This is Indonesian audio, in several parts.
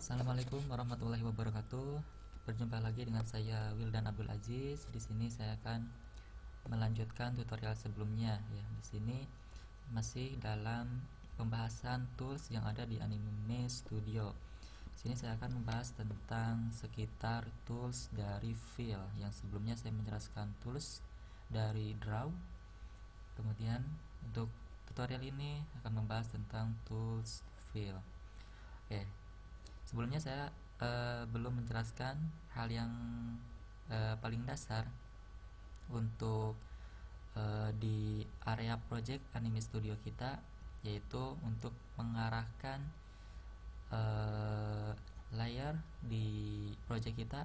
Assalamualaikum warahmatullahi wabarakatuh. Berjumpa lagi dengan saya Wildan Abdul Aziz. Di sini saya akan melanjutkan tutorial sebelumnya ya. Di sini masih dalam pembahasan tools yang ada di Anime Studio. Di sini saya akan membahas tentang sekitar tools dari Fill. Yang sebelumnya saya menjelaskan tools dari Draw. Kemudian untuk tutorial ini akan membahas tentang tools Fill. Oke. Sebelumnya saya belum menjelaskan hal yang paling dasar untuk di area project Anime Studio kita, yaitu untuk mengarahkan layer di project kita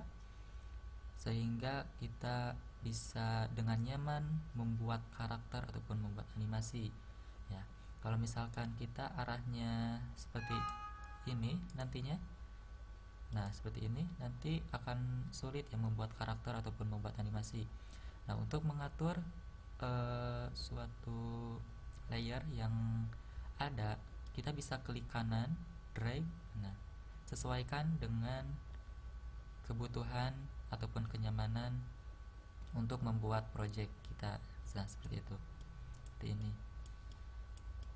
sehingga kita bisa dengan nyaman membuat karakter ataupun membuat animasi ya. Kalau misalkan kita arahnya seperti ini nantinya, nah seperti ini nanti akan sulit yang membuat karakter ataupun membuat animasi. Nah, untuk mengatur suatu layer yang ada, kita bisa klik kanan, drag, nah sesuaikan dengan kebutuhan ataupun kenyamanan untuk membuat project kita. Nah, seperti itu, seperti ini.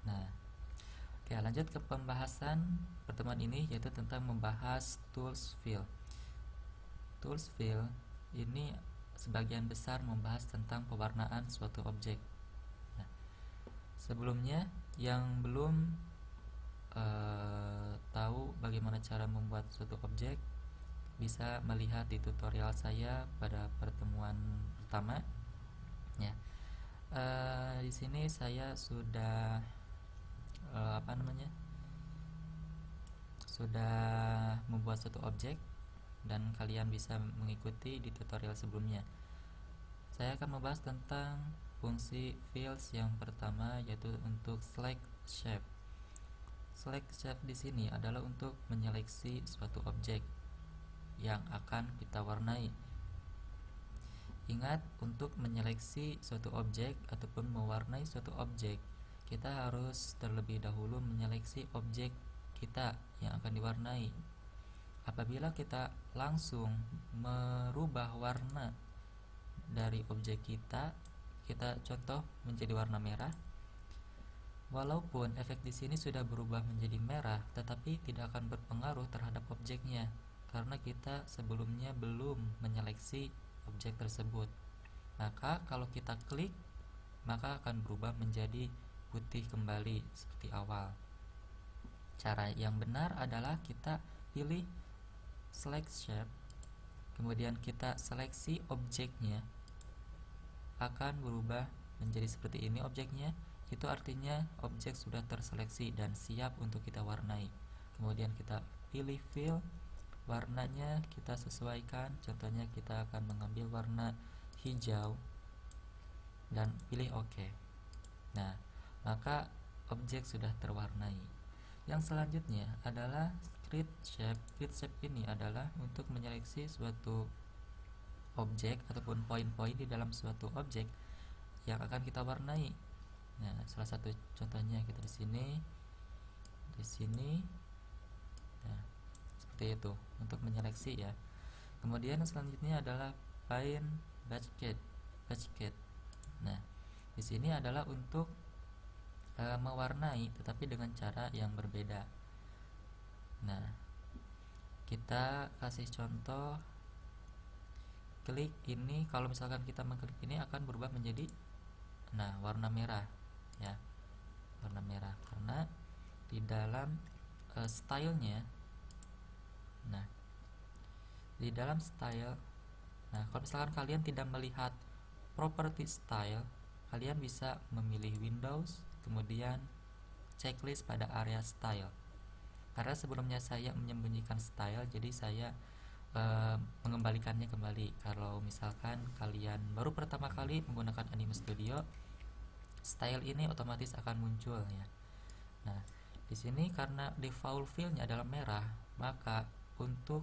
Nah, oke, lanjut ke pembahasan pertemuan ini, yaitu tentang membahas tools fill. Tools fill ini sebagian besar membahas tentang pewarnaan suatu objek. Nah, sebelumnya yang belum tahu bagaimana cara membuat suatu objek bisa melihat di tutorial saya pada pertemuan pertama. Ya, di sini saya sudah sudah membuat suatu objek dan kalian bisa mengikuti di tutorial sebelumnya. Saya akan membahas tentang fungsi fields yang pertama, yaitu untuk select shape. Select shape di sini adalah untuk menyeleksi suatu objek yang akan kita warnai. Ingat, untuk menyeleksi suatu objek ataupun mewarnai suatu objek, kita harus terlebih dahulu menyeleksi objek kita yang akan diwarnai. Apabila kita langsung merubah warna dari objek kita contoh menjadi warna merah, walaupun efek di sini sudah berubah menjadi merah, tetapi tidak akan berpengaruh terhadap objeknya karena kita sebelumnya belum menyeleksi objek tersebut. Maka kalau kita klik, maka akan berubah menjadi putih kembali seperti awal. Cara yang benar adalah kita pilih select shape, kemudian kita seleksi objeknya, akan berubah menjadi seperti ini objeknya. Itu artinya objek sudah terseleksi dan siap untuk kita warnai. Kemudian kita pilih fill, warnanya kita sesuaikan. Contohnya kita akan mengambil warna hijau dan pilih OK. Nah, maka objek sudah terwarnai. Yang selanjutnya adalah grid shape. Grid shape ini adalah untuk menyeleksi suatu objek ataupun poin-poin di dalam suatu objek yang akan kita warnai. Nah, salah satu contohnya kita di sini. Nah, seperti itu untuk menyeleksi ya. Kemudian selanjutnya adalah paint basket. Nah, di sini adalah untuk mewarnai tetapi dengan cara yang berbeda. Nah, kita kasih contoh, klik ini. Kalau misalkan kita mengklik ini akan berubah menjadi warna merah ya, warna merah karena di dalam stylenya. Nah, di dalam style, kalau misalkan kalian tidak melihat property style, kalian bisa memilih Windows, kemudian checklist pada area style. Karena sebelumnya saya menyembunyikan style, jadi saya mengembalikannya kembali. Kalau misalkan kalian baru pertama kali menggunakan Anime Studio, style ini otomatis akan muncul ya. Nah, di sini karena default fill-nya adalah merah, maka untuk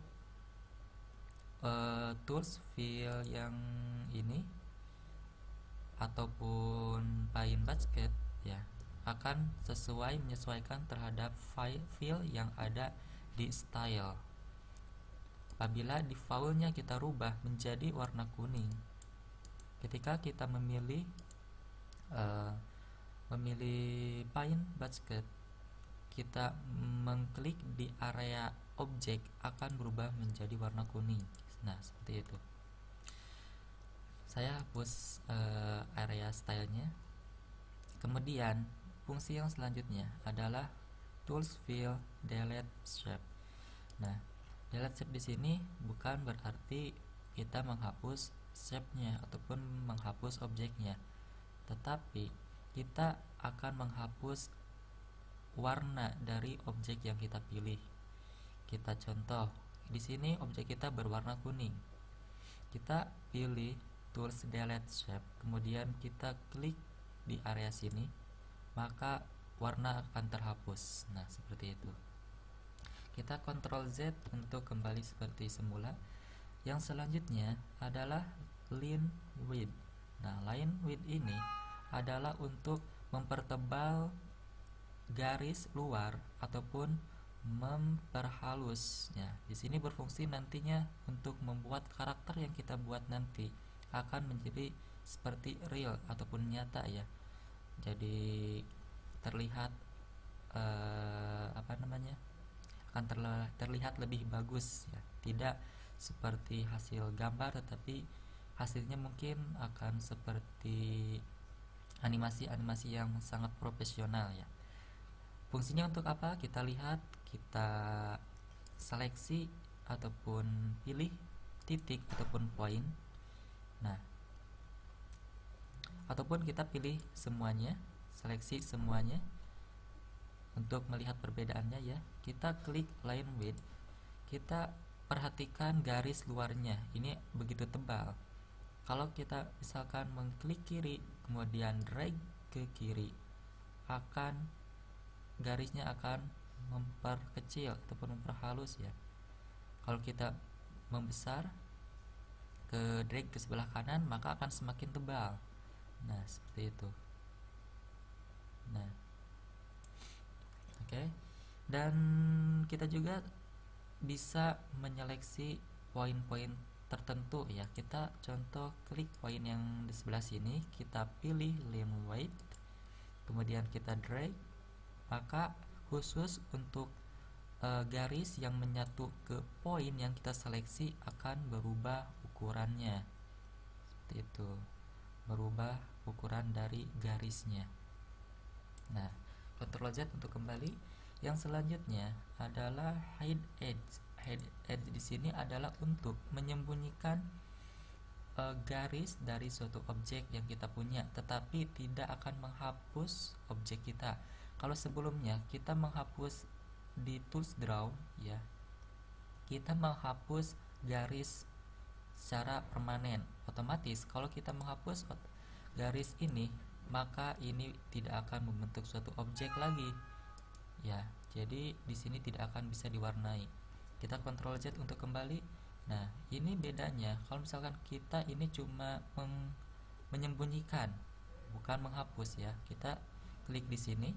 tools fill yang ini ataupun paint basket ya akan menyesuaikan terhadap fill yang ada di style. apabila defaultnya kita rubah menjadi warna kuning. Ketika kita memilih Paint Basket, kita mengklik di area objek akan berubah menjadi warna kuning. Nah, seperti itu. Saya hapus area stylenya. Kemudian fungsi yang selanjutnya adalah Tools Fill Delete Shape. Nah, delete shape di sini bukan berarti kita menghapus shape-nya ataupun menghapus objeknya, tetapi kita akan menghapus warna dari objek yang kita pilih. Kita contoh, di sini objek kita berwarna kuning. Kita pilih Tools Delete Shape, kemudian kita klik di area sini, maka warna akan terhapus. Nah, seperti itu. Kita Ctrl Z untuk kembali seperti semula. Yang selanjutnya adalah Line Width. Nah, Line Width ini adalah untuk mempertebal garis luar ataupun memperhalus. Ya, di sini berfungsi nantinya untuk membuat karakter yang kita buat nanti akan menjadi seperti real ataupun nyata ya. Jadi terlihat akan terlihat lebih bagus ya. Tidak seperti hasil gambar, tetapi hasilnya mungkin akan seperti animasi-animasi yang sangat profesional ya. Fungsinya untuk apa? Kita lihat, kita seleksi ataupun pilih titik ataupun poin. Nah, ataupun kita pilih semuanya, seleksi semuanya untuk melihat perbedaannya ya. Kita klik Line Width, kita perhatikan garis luarnya, ini begitu tebal. Kalau kita misalkan mengklik kiri kemudian drag ke kiri, garisnya akan memperkecil ataupun memperhalus ya. Kalau kita membesar ke drag ke sebelah kanan, maka akan semakin tebal. Nah, seperti itu. Nah, oke. Dan kita juga bisa menyeleksi poin-poin tertentu ya. Kita contoh klik poin yang di sebelah sini, kita pilih line weight, kemudian kita drag, maka khusus untuk garis yang menyatu ke poin yang kita seleksi akan berubah ukurannya. Seperti itu, berubah ukuran dari garisnya. Nah, Ctrl Z untuk kembali. Yang selanjutnya adalah hide edge. Hide edge di sini adalah untuk menyembunyikan garis dari suatu objek yang kita punya, tetapi tidak akan menghapus objek kita. Kalau sebelumnya kita menghapus di tools draw ya, kita menghapus garis secara permanen. Otomatis kalau kita menghapus garis ini, maka ini tidak akan membentuk suatu objek lagi ya. Jadi di sini tidak akan bisa diwarnai. Kita Ctrl Z untuk kembali. Nah, ini bedanya. Kalau misalkan kita ini cuma menyembunyikan, bukan menghapus ya. Kita klik di sini.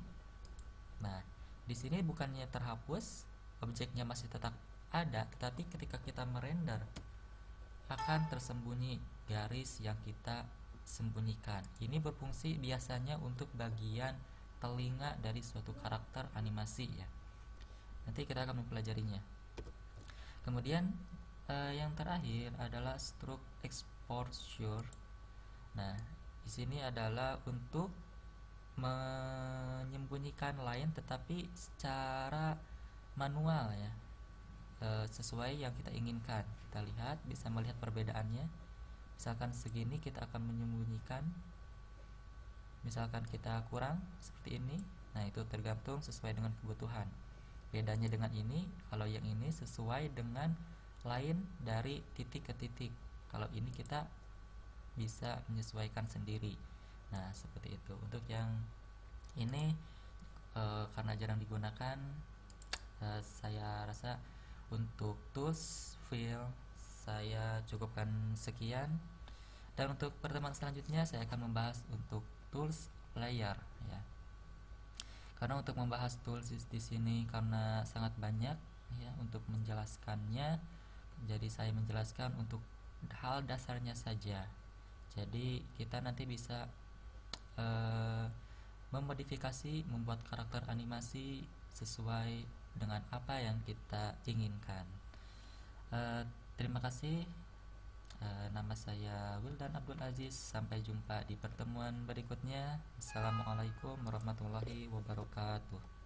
Nah, di sini bukannya terhapus, objeknya masih tetap ada, tetapi ketika kita merender akan tersembunyi garis yang kita sembunyikan. Ini berfungsi biasanya untuk bagian telinga dari suatu karakter animasi ya. Nanti kita akan mempelajarinya. Kemudian yang terakhir adalah stroke exposure. Nah, di sini adalah untuk menyembunyikan line tetapi secara manual ya, sesuai yang kita inginkan. Kita lihat, bisa melihat perbedaannya. Misalkan segini kita akan menyembunyikan, misalkan kita kurang seperti ini. Nah, itu tergantung sesuai dengan kebutuhan. Bedanya dengan ini, kalau yang ini sesuai dengan line dari titik ke titik. Kalau ini kita bisa menyesuaikan sendiri. Nah, seperti itu. Untuk yang ini karena jarang digunakan, saya rasa untuk tools fill saya cukupkan sekian. Dan untuk pertemuan selanjutnya saya akan membahas untuk tools layer ya. Karena untuk membahas tools di sini karena sangat banyak ya untuk menjelaskannya, Jadi saya menjelaskan untuk hal dasarnya saja. Jadi kita nanti bisa eh, memodifikasi, membuat karakter animasi sesuai dengan apa yang kita inginkan. Eh, Terima kasih. Nama saya Wildan Abdul Aziz. Sampai jumpa di pertemuan berikutnya. Assalamualaikum warahmatullahi wabarakatuh.